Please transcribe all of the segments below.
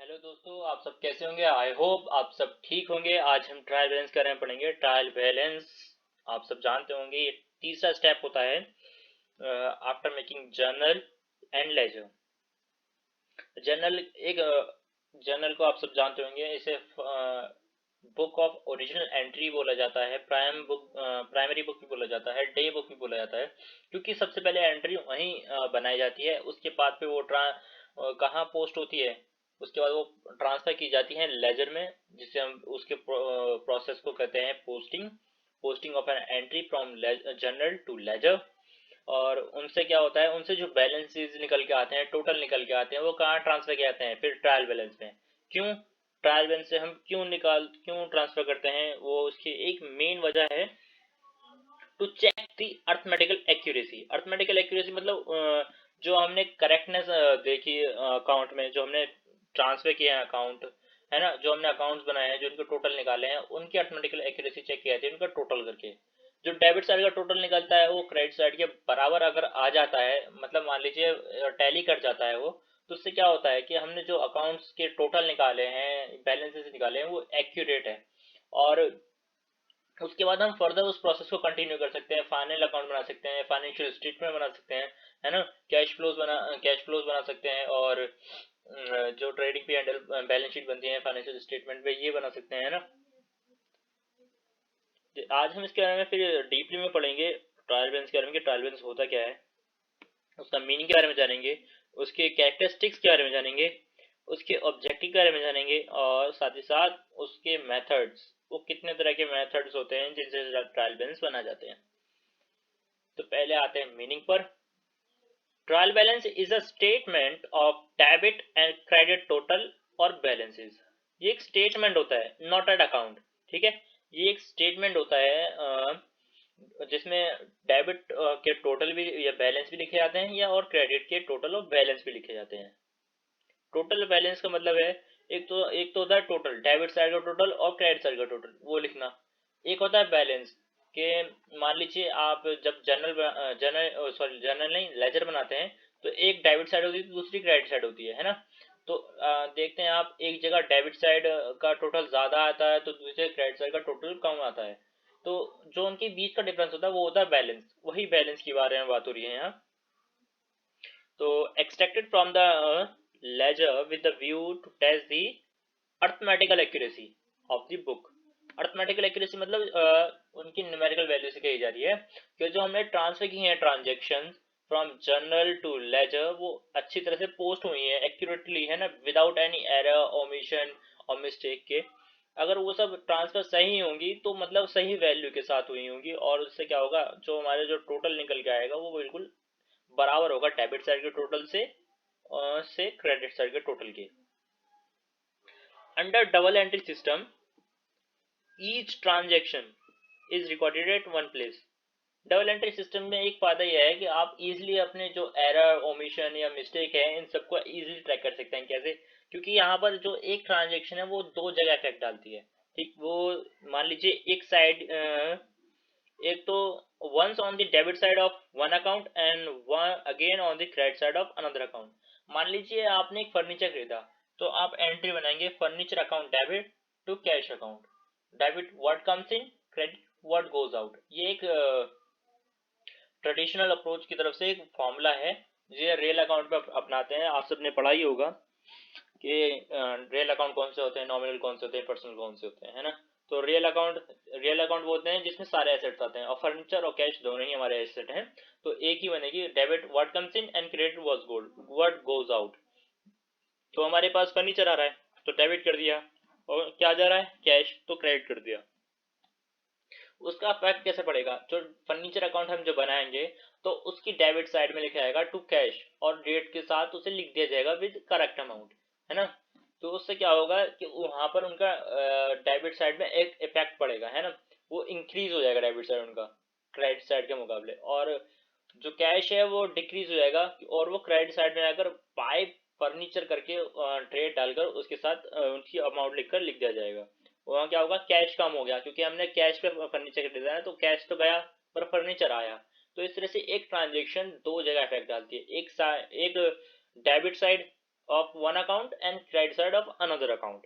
Hello दोस्तों, आप सब कैसे होंगे। आई होप आप सब ठीक होंगे। आज हम ट्रायल बैलेंस के बारे में पढ़ेंगे। ट्रायल बैलेंस आप सब जानते होंगे, ये तीसरा स्टेप होता है after making journal and ledger. Journal एक जर्नल को आप सब जानते होंगे, इसे बुक ऑफ ओरिजिनल एंट्री बोला जाता है, प्राइमरी बुक भी बोला जाता है, डे बुक भी बोला जाता है, क्योंकि सबसे पहले एंट्री वहीं बनाई जाती है। उसके बाद पे वो कहाँ पोस्ट होती है, उसके बाद वो ट्रांसफर की जाती है लेजर में, जिसे हम उसके प्रोसेस को कहते हैं posting. Posting of an entry from journal to ledger. और उनसे क्या होता है, उनसे जो बैलेंसेस निकल के आते हैं, टोटल निकल के आते हैं, वो कहाँ ट्रांसफर किए जाते हैं, फिर ट्रायल बैलेंस में। क्यों ट्रायल बैलेंस से हम क्यों ट्रांसफर करते हैं, वो उसकी एक मेन वजह है to check the arithmetical accuracy. Arithmetical accuracy मतलब जो हमने करेक्टनेस देखी अकाउंट में, जो हमने ट्रांसफर किए हैं अकाउंट, है ना, जो हमने अकाउंट्स बनाए हैं, जो उनके टोटल निकाले हैं, उनकी अर्थमेटिकल एक्यूरेसी चेक की जाती है उनका टोटल करके। जो डेबिट साइड का टोटल निकलता है वो क्रेडिट साइड के बराबर अगर आ जाता है, मतलब मान लीजिए टैली कर जाता है वो, तो उससे क्या होता है कि हमने जो अकाउंट्स के टोटल निकाले हैं, बैलेंसेस निकाले हैं, वो एक्यूरेट है। और उसके बाद हम फर्दर उस प्रोसेस को कंटिन्यू कर सकते हैं, फाइनल अकाउंट बना सकते हैं, फाइनेंशियल स्टेटमेंट बना सकते हैं, है ना, कैश फ्लोज बना सकते हैं, और जो trading P and balance sheet बनती है फाइनेंशियल स्टेटमेंट पे, ये बना सकते हैं, है ना। आज हम इसके बारे में फिर डीपली में पढ़ेंगे, ट्रायल बैलेंस के बारे में, कि ट्रायल बैलेंस होता क्या है, उसका मीनिंग के बारे में जानेंगे, उसके कैरेक्टरिस्टिक्स के बारे में जानेंगे, उसके ऑब्जेक्टिव के बारे में जानेंगे, और साथ ही साथ उसके मेथड्स, वो कितने तरह के मेथड्स होते हैं जिनसे ट्रायल बैलेंस बना जाते हैं। तो पहले आते हैं मीनिंग पर। Trial balance is a statement of debit and credit total और बैलेंसेस। ये एक स्टेटमेंट होता है, नॉट एट अकाउंट। ठीक है, ये एक स्टेटमेंट होता है जिसमें डेबिट के टोटल भी या बैलेंस भी लिखे जाते हैं, या और क्रेडिट के टोटल और बैलेंस भी लिखे जाते हैं। टोटल बैलेंस का मतलब है, एक तो होता है टोटल, डेबिट साइड का टोटल और क्रेडिट साइड का टोटल, वो लिखना। एक होता है बैलेंस, के मान लीजिए आप जब जर्नल नहीं, लेजर बनाते हैं, तो एक डेबिट साइड होती है तो दूसरी क्रेडिट साइड होती है ना। तो देखते हैं आप, एक जगह डेबिट साइड का टोटल ज्यादा आता है तो दूसरे क्रेडिट साइड का टोटल कम आता है, तो जो उनके बीच का डिफरेंस होता है वो होता है बैलेंस। वही बैलेंस के बारे में बात हो रही है यहाँ। तो extracted from the ledger with the view to test the arithmetical accuracy of the book। Arithmetical accuracy मतलब उनकी न्यूमेरिकल वैल्यू से कही जा रही है कि जो हमने ट्रांसफर की हैं transaction from journal to ledger, वो अच्छी तरह से पोस्ट हुई है एक्यूरेटली, है ना, विदाउट एनी एरर, ओमिशन और मिस्टेक के। अगर वो सब ट्रांसफर सही होंगी तो मतलब सही वैल्यू के साथ हुई होंगी, और उससे क्या होगा, जो हमारे जो टोटल निकल के आएगा वो बिल्कुल बराबर होगा डेबिट साइड के टोटल से क्रेडिट साइड के टोटल के। Under double entry system each transaction is recorded at one place. Double entry system में एक फायदा यह है कि आप इजीली अपने जो एरर, ओमिशन या मिस्टेक है, इन सबको इजीली ट्रैक कर सकते हैं। कैसे? क्योंकि यहाँ पर जो एक ट्रांजेक्शन है वो दो जगह इफेक्ट डालती है। ठीक, वो मान लीजिए एक साइड, एक तो once on the debit side of one account and one again on the credit side of another account। मान लीजिए आपने एक फर्नीचर खरीदा, तो आप एंट्री बनाएंगे furniture account debit to cash account. Debit what comes in, credit what goes out. ये एक ट्रेडिशनल अप्रोच की तरफ से एक फॉर्मूला है, ये रियल अकाउंट पे अपनाते हैं। आप सबने पढ़ा ही होगा कि रियल अकाउंट कौन से होते हैं, नॉमिनल कौन से होते हैं, पर्सनल कौन से होते हैं, है ना। तो रियल अकाउंट वो होते हैं जिसमें सारे एसेट्स आते हैं, और फर्नीचर और कैश दोनों ही हमारे एसेट हैं। तो एक ही बनेगी, debit what comes in and credit what goes out. तो हमारे पास फर्नीचर आ रहा है तो डेबिट कर दिया, और क्या जा रहा है, कैश, तो क्रेडिट कर दिया। उसका इफेक्ट कैसे पड़ेगा, जो फर्नीचर अकाउंट हम जो बनाएंगे तो उसकी डेबिट साइड में लिखा जाएगा टू कैश, और डेट के साथ उसे लिख दिया जाएगा विद करेक्ट अमाउंट, है ना। तो उससे क्या होगा कि वहां पर उनका डेबिट साइड में एक इफेक्ट पड़ेगा, है ना, वो इंक्रीज हो जाएगा डेबिट साइड उनका क्रेडिट साइड के मुकाबले, और जो कैश है वो डिक्रीज हो जाएगा, और वो क्रेडिट साइड में आकर बाय फर्नीचर करके ट्रेड डालकर उसके साथ उनकी अमाउंट लिखकर लिख दिया जाएगा। वहाँ क्या होगा, कैश कम हो गया, क्योंकि हमने कैश पे फर्नीचर खरीदा है, तो कैश तो गया पर फर्नीचर आया। तो इस तरह से एक ट्रांजेक्शन दो जगह इफेक्ट डालती है, एक debit side of one account and credit side of another account.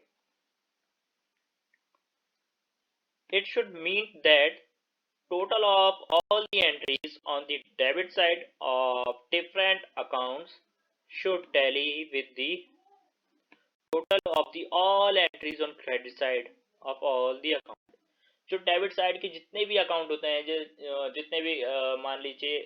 It should mean that total of all the entries on the debit side of different accounts should tally with the total of the all entries on credit side of all the account. जो debit side के जितने भी account होते हैं, जितने भी मान लीजिए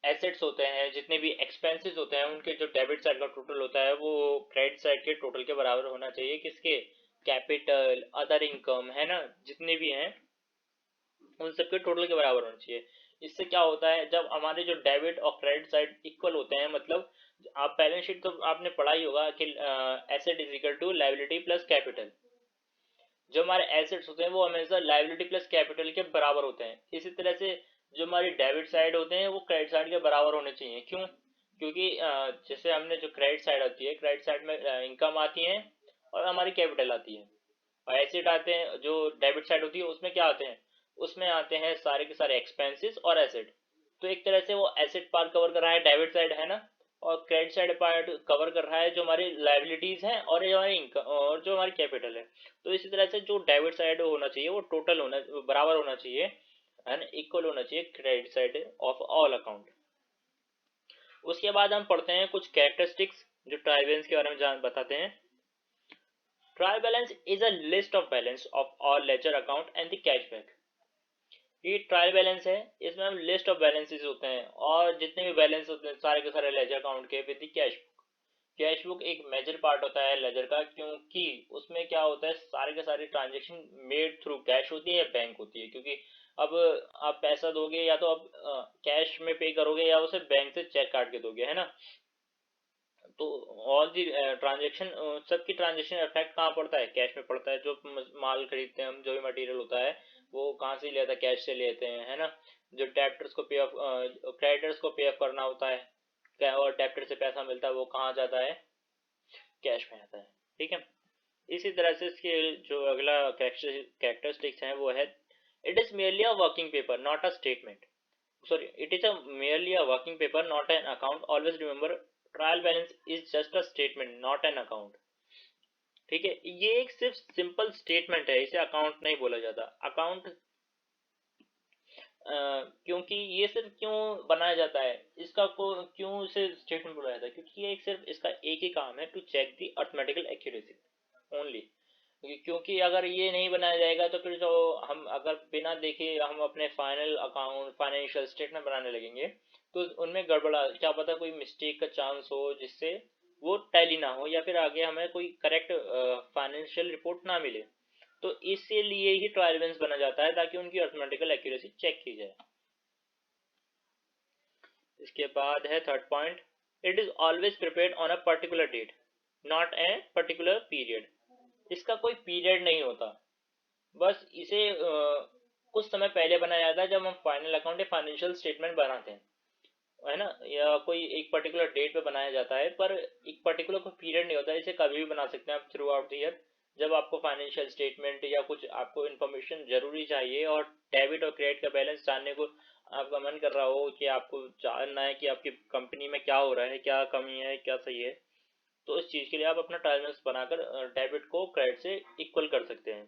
एसेट्स होते हैं, जितने भी एक्सपेंसेस होते हैं, उनके जो डेबिट साइड का टोटल होता है वो क्रेडिट साइड के टोटल के बराबर होना चाहिए। किसके? कैपिटल, अदर इनकम, है ना, जितने भी हैं उन सबके टोटल के बराबर होना चाहिए। इससे क्या होता है, जब हमारे जो डेबिट और क्रेडिट साइड इक्वल होते हैं, मतलब आप बैलेंस शीट तो आपने पढ़ा ही होगा कि asset is equal to liability plus capital. जो हमारे एसेट्स होते हैं वो हमेशा लायबिलिटी प्लस कैपिटल के बराबर होते हैं। इसी तरह से जो हमारी डेबिट साइड होते हैं वो क्रेडिट साइड के बराबर होने चाहिए। क्यों? क्योंकि जैसे हमने जो क्रेडिट साइड आती है, क्रेडिट साइड में इनकम आती है और हमारी कैपिटल आती है, और एसेट आते हैं। जो डेबिट साइड होती है उसमें क्या आते हैं? उसमें आते हैं सारे के सारे एक्सपेंसेस और एसेट। तो एक तरह से वो एसेट पार्ट कवर कर रहा है डेबिट साइड, है ना, और क्रेडिट साइड पार्ट कवर कर रहा है जो हमारी लायबिलिटीज हैं और जो हमारी इनकम और जो हमारी कैपिटल है। तो इसी तरह से जो डेबिट साइड होना चाहिए वो टोटल होना बराबर होना चाहिए, है ना, इक्वल होना चाहिए credit side of all account. उसके बाद हम पढ़ते हैं कुछ कैरेक्टरिस्टिक्स जो ट्रायल बैलेंस के बारे में बताते हैं। Trial balance is a list of balance of all ledger account and the cashback. ये ट्रायल बैलेंस है, इसमें हम लिस्ट ऑफ बैलेंसेस होते हैं और जितने भी बैलेंस होते हैं सारे के सारे लेजर अकाउंट के with the cash book. Cash book एक मेजर पार्ट होता है लेजर का, क्योंकि उसमें क्या होता है, सारे के सारे ट्रांजेक्शन मेड थ्रू कैश होती है या बैंक होती है। क्योंकि अब आप पैसा दोगे या तो आप कैश में पे करोगे या उसे बैंक से चेक काट के दोगे, है ना। तो ऑल दी ट्रांजेक्शन, सबकी ट्रांजेक्शन इफेक्ट कहाँ पड़ता है? कैश में पड़ता है। जो माल खरीदते हैं हम, जो भी मटेरियल होता है वो कहाँ से लेता है? कैश से लेते हैं, है ना। जो डेप्टर्स को पे ऑफ, क्रेडिटर्स को पे ऑफ करना होता है और डेप्टर से पैसा मिलता है वो कहाँ जाता है? कैश में आता है। ठीक है। इसी तरह से इसके जो अगला कैरेक्टरिस्टिक्स है वो है, it is merely a working paper not a statement. Sorry, it is merely a working paper not an account. Always remember, trial balance is just a statement not an account. ठीक है, ये एक सिर्फ simple statement है, इसे account नहीं बोला जाता। अकाउंट क्योंकि ये सिर्फ क्यों बनाया जाता है, इसका को क्यों इसे स्टेटमेंट बोला जाता है? क्योंकि ये सिर्फ इसका एक ही काम है, to check the arithmetical accuracy only. क्योंकि अगर ये नहीं बनाया जाएगा तो फिर जो हम अगर बिना देखे हम अपने फाइनल अकाउंट फाइनेंशियल स्टेटमेंट बनाने लगेंगे तो उनमें गड़बड़ा, क्या पता कोई मिस्टेक का चांस हो जिससे वो टैली ना हो या फिर आगे हमें कोई करेक्ट फाइनेंशियल रिपोर्ट ना मिले। तो इसीलिए ही ट्रायल बैलेंस बना जाता है ताकि उनकी अर्थमेटिकल एक्यूरेसी चेक की जाए। इसके बाद है third point, it is always prepared on a particular date not a particular period. इसका कोई पीरियड नहीं होता, बस इसे कुछ समय पहले बनाया जाता है जब हम फाइनल अकाउंट या फाइनेंशियल स्टेटमेंट बनाते हैं, है ना, या कोई एक पर्टिकुलर डेट पे बनाया जाता है। पर एक पर्टिकुलर कोई पीरियड नहीं होता, इसे कभी भी बना सकते हैं आप थ्रू आउट द ईयर। जब आपको फाइनेंशियल स्टेटमेंट या कुछ आपको इन्फॉर्मेशन जरूरी चाहिए और डेबिट और क्रेडिट का बैलेंस जानने को आपका मन कर रहा हो कि आपको जानना है कि आपकी कंपनी में क्या हो रहा है, क्या कमी है, क्या सही है, तो इस चीज़ के लिए आप अपना ट्रायल बैलेंस बनाकर डेबिट को क्रेडिट से इक्वल कर सकते हैं।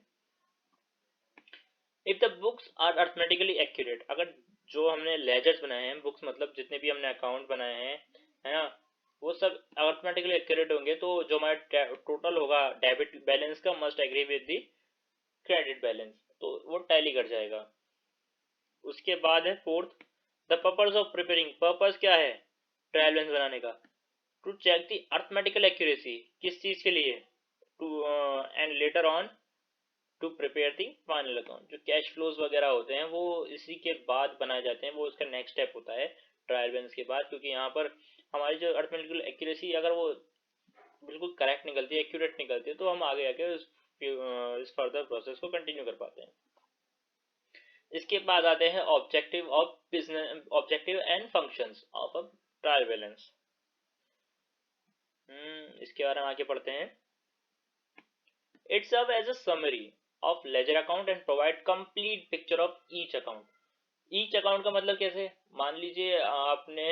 If the books are arithmetically accurate, अगर जो हमने लेजर्स बनाए हैं, बुक्स मतलब जितने भी हमने अकाउंट बनाए हैं, है ना, वो सब अर्थमेटिकली एक्यूरेट होंगे तो जो हमारा टोटल होगा डेबिट बैलेंस का must agree with the credit balance, तो वो टैली कर जाएगा। उसके बाद है fourth, the purpose of preparing. Purpose क्या है ट्रायल बैलेंस बनाने का? To check the arithmetical accuracy. किस चीज के लिए? To and later on to prepare the final account. जो कैश फ्लोज वगैरह होते हैं वो इसी के बाद बनाए जाते हैं, वो उसका नेक्स्ट स्टेप होता है ट्रायल बैलेंस के बाद। क्योंकि यहाँ पर हमारी जो अर्थमेटिकल एक्यूरेसी अगर वो बिल्कुल करेक्ट निकलती है, एक्यूरेट निकलती है, तो हम आगे आके इस फर्दर प्रोसेस को कंटिन्यू कर पाते हैं। इसके बाद आते हैं objective of business, objective and functions of a trial balance. इसके बारे में आगे पढ़ते हैं। It serves as a summary of ledger account and provide complete picture of each account. Each account का मतलब कैसे? मान लीजिए आपने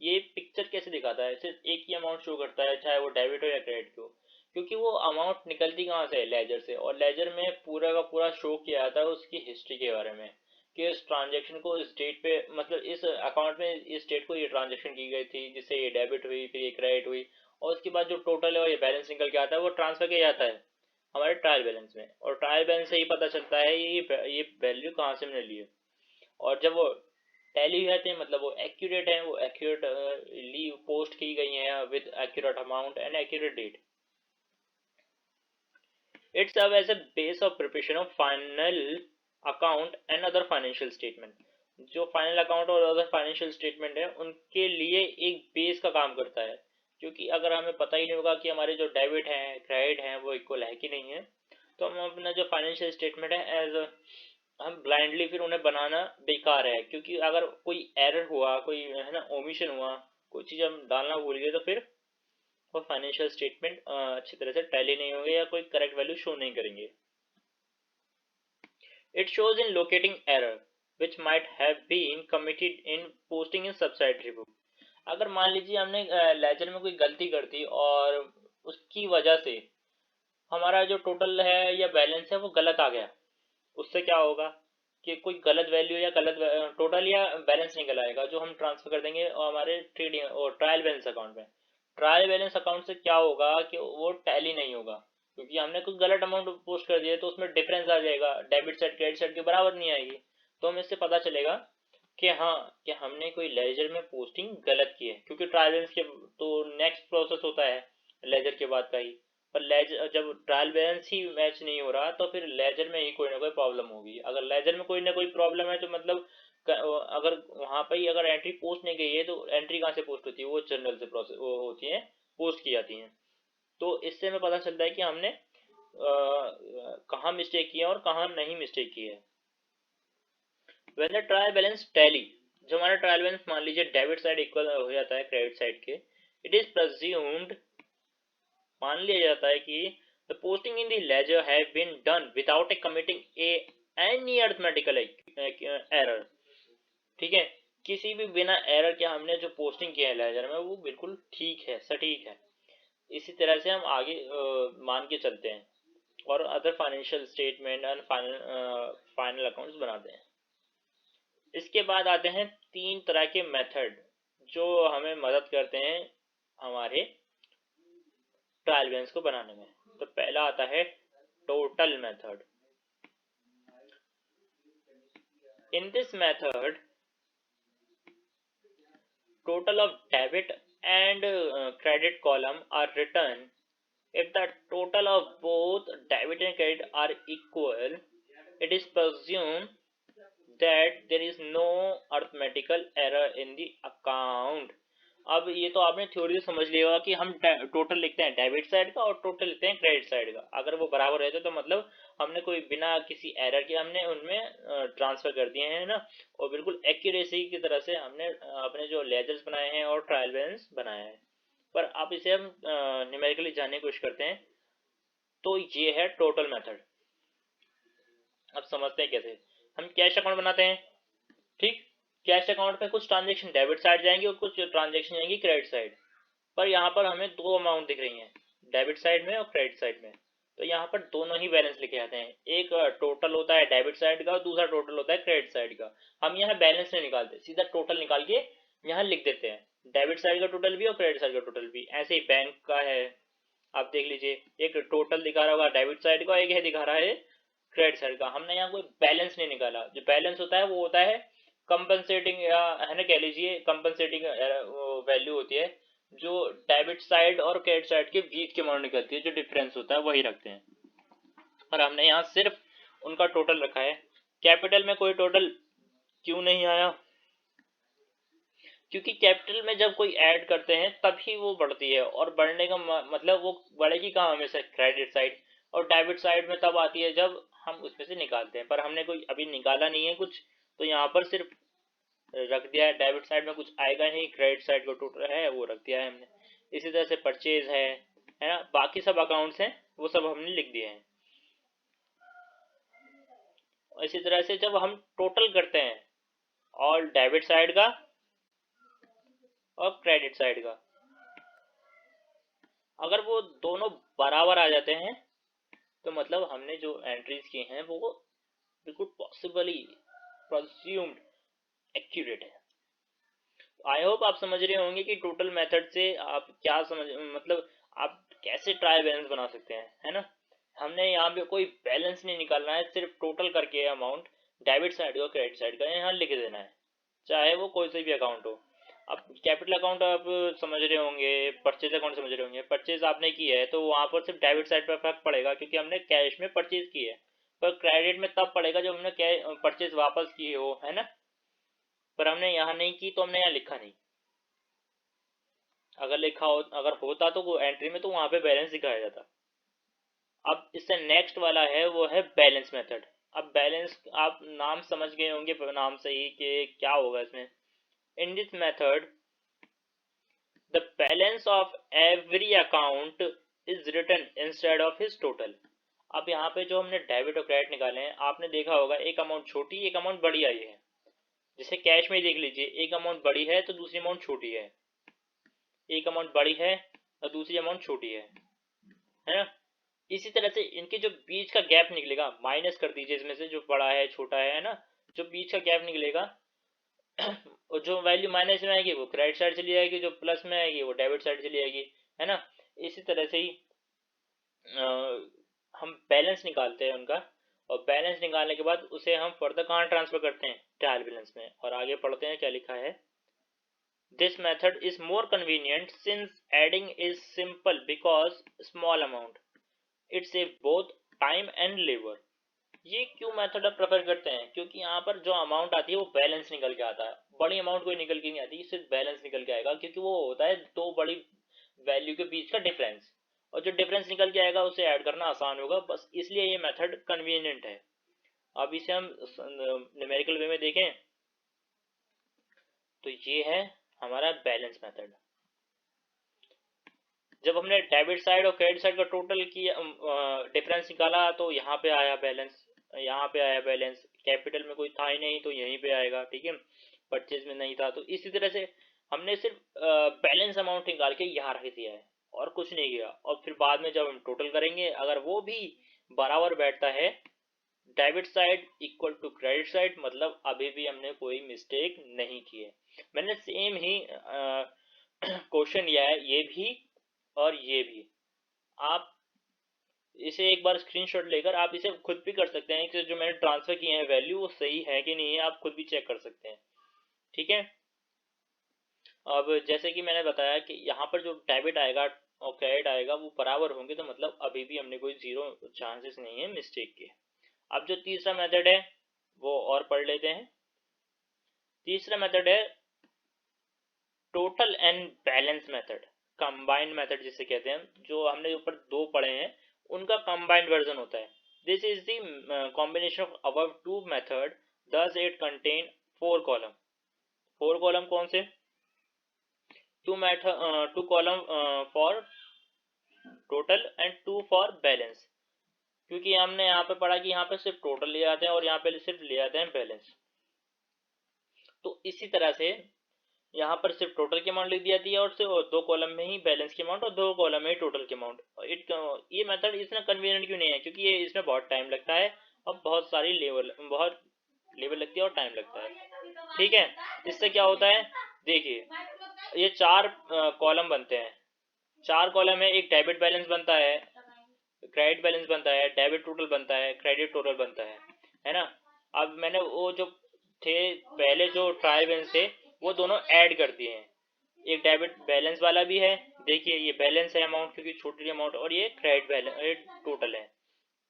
ये पिक्चर कैसे दिखाता है, सिर्फ एक ही अमाउंट शो करता है, चाहे वो डेबिट हो या क्रेडिट हो, क्योंकि वो अमाउंट निकलती कहाँ से है, लेजर से, और लेजर में पूरा का पूरा शो किया जाता है उसकी हिस्ट्री के बारे में, कि इस ट्रांजेक्शन को इस डेट पे, मतलब इस अकाउंट में इस डेट को ये ट्रांजेक्शन की गई थी, जिससे ये डेबिट हुई, फिर ये क्रेडिट हुई, और उसके बाद जो टोटल है और ये बैलेंस निकल के आता है वो ट्रांसफर किया जाता है हमारे ट्रायल बैलेंस में, और ट्रायल बैलेंस से ही पता चलता है ये वैल्यू कहाँ से हमने ली है। और जब वो टैली हो जाते हैं, मतलब वो एक्यूरेट है, वो एक्यूरेटली पोस्ट की गई हैं with accurate amount and accurate date. It serves as a base of preparation of final account and other financial statement। जो फाइनल अकाउंट और अदर फाइनेंशियल स्टेटमेंट है उनके लिए एक बेस का काम करता है, क्योंकि अगर हमें पता ही नहीं होगा कि हमारे जो डेबिट हैं क्रेडिट हैं वो इक्वल है कि नहीं है, तो हम अपना जो फाइनेंशियल स्टेटमेंट है एज हम ब्लाइंडली फिर उन्हें बनाना बेकार है, क्योंकि अगर कोई एरर हुआ, कोई है ना ओमिशन हुआ, कोई चीज़ हम डालना भूल गए, तो फिर वो फाइनेंशियल स्टेटमेंट अच्छी तरह से टैली नहीं होंगे या कोई करेक्ट वैल्यू शो नहीं करेंगे। It shows in locating error which might have been committed in posting in subsidiary book. अगर मान लीजिए हमने लेजर में कोई गलती कर दी और उसकी वजह से हमारा जो टोटल है या बैलेंस है वो गलत आ गया, उससे क्या होगा कि कोई गलत वैल्यू या गलत टोटल या बैलेंस निकल आएगा जो हम ट्रांसफर कर देंगे और हमारे ट्रेडिंग और ट्रायल बैलेंस अकाउंट में। ट्रायल बैलेंस अकाउंट से क्या होगा कि वो टैली नहीं होगा, क्योंकि हमने कुछ गलत अमाउंट पोस्ट कर दिया तो उसमें डिफरेंस आ जाएगा, डेबिट साइड क्रेडिट साइड के बराबर नहीं आएगी। तो हमें इससे पता चलेगा कि हाँ, कि हमने कोई लेजर में पोस्टिंग गलत की है, क्योंकि ट्रायल बैलेंस के तो नेक्स्ट प्रोसेस होता है लेजर के बाद का ही, पर लेजर जब ट्रायल बैलेंस ही मैच नहीं हो रहा तो फिर लेजर में ही कोई ना कोई प्रॉब्लम होगी। अगर लेजर में कोई ना कोई प्रॉब्लम है तो मतलब अगर वहां पर ही अगर एंट्री पोस्ट नहीं गई है तो एंट्री कहाँ से पोस्ट होती है, वो जनरल से प्रोसेस वो होती है, पोस्ट की जाती हैं। तो इससे हमें पता चलता है कि हमने कहाँ मिस्टेक की है और कहाँ नहीं मिस्टेक की है। When the trial balance tally, जो हमारा ट्रायल बैलेंस मान लीजिए डेबिट साइड इक्वल हो जाता है क्रेडिट साइड के, इट इज प्रेज्यूम्ड, मान लिया जाता है कि the posting in the ledger have been done without a committing a any arithmetical error. ठीक है, किसी भी बिना एरर के हमने जो पोस्टिंग किया है लेजर में वो बिल्कुल ठीक है, सटीक है। इसी तरह से हम आगे मान के चलते हैं और other financial statement and final accounts बनाते हैं। इसके बाद आते हैं तीन तरह के मेथड जो हमें मदद करते हैं हमारे ट्रायल बैलेंस को बनाने में। तो पहला आता है total method. In this method total of debit and credit column are written. If the total of both debit and credit are equal, it is presumed that there is no arithmetical error in the account। अब ये तो आपने theory से समझ लिया होगा कि हम टोटल लिखते हैं डेबिट साइड का और टोटल लिखते हैं क्रेडिट साइड का, अगर वो बराबर रहते तो मतलब हमने कोई बिना किसी एरर के हमने उनमें ट्रांसफर कर दिए हैं ना, और बिल्कुल एक्यूरेसी की तरह से हमने अपने जो लेजर्स बनाए हैं और ट्रायल बैलेंस बनाया है। पर आप इसे हम न्यूमेरिकली जानने की कोशिश करते हैं। तो ये है टोटल मेथड। अब समझते हैं कैसे हम कैश अकाउंट बनाते हैं। ठीक, कैश अकाउंट में कुछ ट्रांजेक्शन डेबिट साइड जाएंगे और कुछ ट्रांजेक्शन जाएंगी क्रेडिट साइड। पर यहाँ पर हमें दो अमाउंट दिख रही हैं, डेबिट साइड में और क्रेडिट साइड में। तो यहाँ पर दोनों ही बैलेंस लिखे जाते हैं, एक टोटल होता है डेबिट साइड का और दूसरा टोटल होता है क्रेडिट साइड का। हम यहाँ बैलेंस नहीं निकालते, सीधा टोटल निकाल के यहाँ लिख देते हैं, डेबिट साइड का टोटल भी और क्रेडिट साइड का टोटल भी। ऐसे ही बैंक का है, आप देख लीजिए, एक टोटल दिखा रहा होगा डेबिट साइड का, एक है दिखा रहा है क्रेडिट साइड का। हमने यहाँ कोई बैलेंस नहीं निकाला। जो बैलेंस होता है वो होता है कंपनसेटिंग, या है ना, कह लीजिए कंपनसेटिंग वैल्यू होती है जो डेबिट साइड और क्रेडिट साइड के बीच के अमाउंट निकलती है, जो डिफरेंस होता है वही रखते हैं। और हमने यहाँ सिर्फ उनका टोटल रखा है। कैपिटल में कोई टोटल क्यों नहीं आया? क्योंकि कैपिटल में जब कोई ऐड करते हैं तभी वो बढ़ती है, और बढ़ने का मतलब वो बढ़ेगी कहाँ, हमेशा क्रेडिट साइड, और डेबिट साइड में तब आती है जब हम उसमें से निकालते हैं। पर हमने कोई अभी निकाला नहीं है कुछ, तो यहाँ पर सिर्फ रख दिया है, डेबिट साइड में कुछ आएगा नहीं, क्रेडिट साइड का टोटल है वो रख दिया है हमने। इसी तरह से परचेज है ना, बाकी सब अकाउंट्स हैं वो सब हमने लिख दिए हैं। इसी तरह से जब हम टोटल करते हैं ऑल डेबिट साइड का और क्रेडिट साइड का। अगर वो दोनों बराबर आ जाते हैं तो मतलब हमने जो एंट्रीज की हैं वो बिल्कुल पॉसिबली प्रोज्यूम्ड एक्यूरेट है। आई होप आप समझ रहे होंगे कि टोटल मेथड से आप क्या समझ, मतलब आप कैसे ट्रायल बैलेंस बना सकते हैं, है ना। हमने यहाँ पे कोई बैलेंस नहीं निकालना है, सिर्फ टोटल करके अमाउंट डेबिट साइड और क्रेडिट साइड का यहाँ लिख देना है, चाहे वो कोई सा भी अकाउंट हो। अब कैपिटल अकाउंट आप समझ रहे होंगे, परचेज अकाउंट समझ रहे होंगे। परचेज आपने की है तो वहाँ पर सिर्फ डेबिट साइड पर फर्क पड़ेगा क्योंकि हमने कैश में परचेज की है, पर क्रेडिट में तब पड़ेगा जब हमने परचेज वापस की हो, है ना। पर हमने यहाँ नहीं की तो हमने यहाँ लिखा नहीं। अगर होता तो वो एंट्री में तो वहाँ पे बैलेंस दिखाया जाता। अब इससे नेक्स्ट वाला है वो है बैलेंस मेथड। अब बैलेंस आप नाम समझ गए होंगे नाम से ही कि क्या होगा इसमें। In this method the balance of every account is written instead of his total. अब यहाँ पे जो हमने डेबिट और क्रेडिट निकाले हैं, आपने देखा होगा एक अमाउंट छोटी एक अमाउंट बड़ी आई है। जैसे कैश में ही देख लीजिए, एक अमाउंट बड़ी है तो दूसरी अमाउंट छोटी है, एक अमाउंट बड़ी है और दूसरी अमाउंट छोटी है ना। इसी तरह से इनके जो बीच का गैप निकलेगा, माइनस कर दीजिए इसमें से जो बड़ा है छोटा है ना, जो बीच का गैप निकलेगा और जो वैल्यू माइनस में आएगी वो क्रेडिट साइड चली जाएगी, जो प्लस में आएगी वो डेबिट साइड चली जाएगी, है ना। इसी तरह से ही हम बैलेंस निकालते हैं उनका, और बैलेंस निकालने के बाद उसे हम फर्दर कहाँ ट्रांसफर करते हैं, ट्रायल बैलेंस में। और आगे पढ़ते हैं क्या लिखा है। This method is more convenient since adding is simple because small amount it save both time and labour. ये क्यों मेथड आप प्रेफर करते हैं, क्योंकि यहाँ पर जो अमाउंट आती है वो बैलेंस निकल के आता है। बड़ी अमाउंट कोई निकल के नहीं आती, सिर्फ बैलेंस निकल के आएगा, क्योंकि वो होता है दो बड़ी वैल्यू के बीच का डिफरेंस, और जो डिफरेंस निकल के आएगा उसे ऐड करना आसान होगा, बस इसलिए ये मेथड कन्वीनियंट है। अब इसे हम न्यूमेरिकल वे में देखें तो ये है हमारा बैलेंस मेथड। जब हमने डेबिट साइड और क्रेडिट साइड का टोटल किया, डिफरेंस निकाला, तो यहाँ पे आया बैलेंस, यहाँ पे आया बैलेंस। कैपिटल में कोई था ही नहीं तो यहीं पे आएगा, ठीक है। परचेज में नहीं था तो इसी तरह से हमने सिर्फ बैलेंस अमाउंट निकाल के यहाँ रख दिया है और कुछ नहीं किया। और फिर बाद में जब हम टोटल करेंगे, अगर वो भी बराबर बैठता है debit side equal to credit side, मतलब अभी भी हमने कोई मिस्टेक नहीं की है। मैंने सेम ही क्वेश्चन लिया है, ये भी और ये भी। आप इसे एक बार स्क्रीनशॉट लेकर आप इसे खुद भी कर सकते हैं कि जो मैंने ट्रांसफर किए हैं वैल्यू वो सही है कि नहीं है, आप खुद भी चेक कर सकते हैं, ठीक है। अब जैसे कि मैंने बताया कि यहाँ पर जो डेबिट आएगा और क्रेडिट आएगा वो बराबर होंगे, तो मतलब अभी भी हमने कोई जीरो चांसेस नहीं है मिस्टेक के। अब जो तीसरा मेथड है वो और पढ़ लेते हैं। तीसरा मेथड है total and balance method, combined method जिसे कहते हैं। जो हमने ऊपर दो पढ़े हैं उनका कंबाइंड वर्जन होता है। This is the combination of above two method, thus it contain four column. Four column कौन से, two column for total and two for balance, क्योंकि हमने यहाँ पे पढ़ा कि यहाँ पे सिर्फ टोटल ले आते हैं और यहाँ पे सिर्फ ले आते हैं बैलेंस। तो इसी तरह से यहाँ पर सिर्फ टोटल की अमाउंट लिख दी जाती है और सिर्फ दो कॉलम में ही बैलेंस की अमाउंट और दो कॉलम में ही टोटल की अमाउंट। ये मेथड इतना कन्वीनियंट क्यों नहीं है, क्योंकि ये इसमें बहुत टाइम लगता है और बहुत लेबर लगती है और टाइम लगता है, ठीक है। इससे क्या होता है, देखिए ये चार कॉलम बनते हैं, चार कॉलम है, एक डेबिट बैलेंस बनता है, क्रेडिट बैलेंस बनता है, डेबिट टोटल बनता है, क्रेडिट टोटल बनता है ना। अब मैंने वो जो थे पहले जो ट्रायल बैलेंस थे वो दोनों ऐड कर दिए हैं। एक डेबिट बैलेंस वाला भी है, देखिए ये बैलेंस है अमाउंट क्योंकि छोटी अमाउंट, और ये क्रेडिट बैलेंस टोटल है,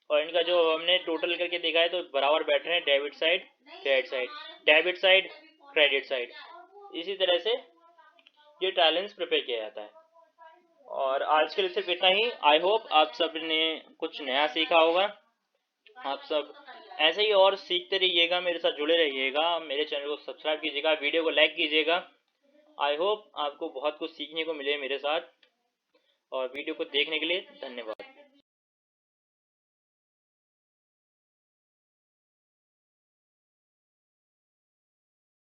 और इनका जो हमने टोटल करके देखा है तो बराबर बैठ रहे हैं debit side credit side, debit side credit side. इसी तरह से ये बैलेंस प्रिपेयर किया जाता है। और आज के लिए सिर्फ इतना ही। आई होप आप सब ने कुछ नया सीखा होगा। आप सब ऐसे ही और सीखते रहिएगा, मेरे साथ जुड़े रहिएगा, मेरे चैनल को सब्सक्राइब कीजिएगा, वीडियो को लाइक कीजिएगा। आई होप आपको बहुत कुछ सीखने को मिले मेरे साथ, और वीडियो को देखने के लिए धन्यवाद।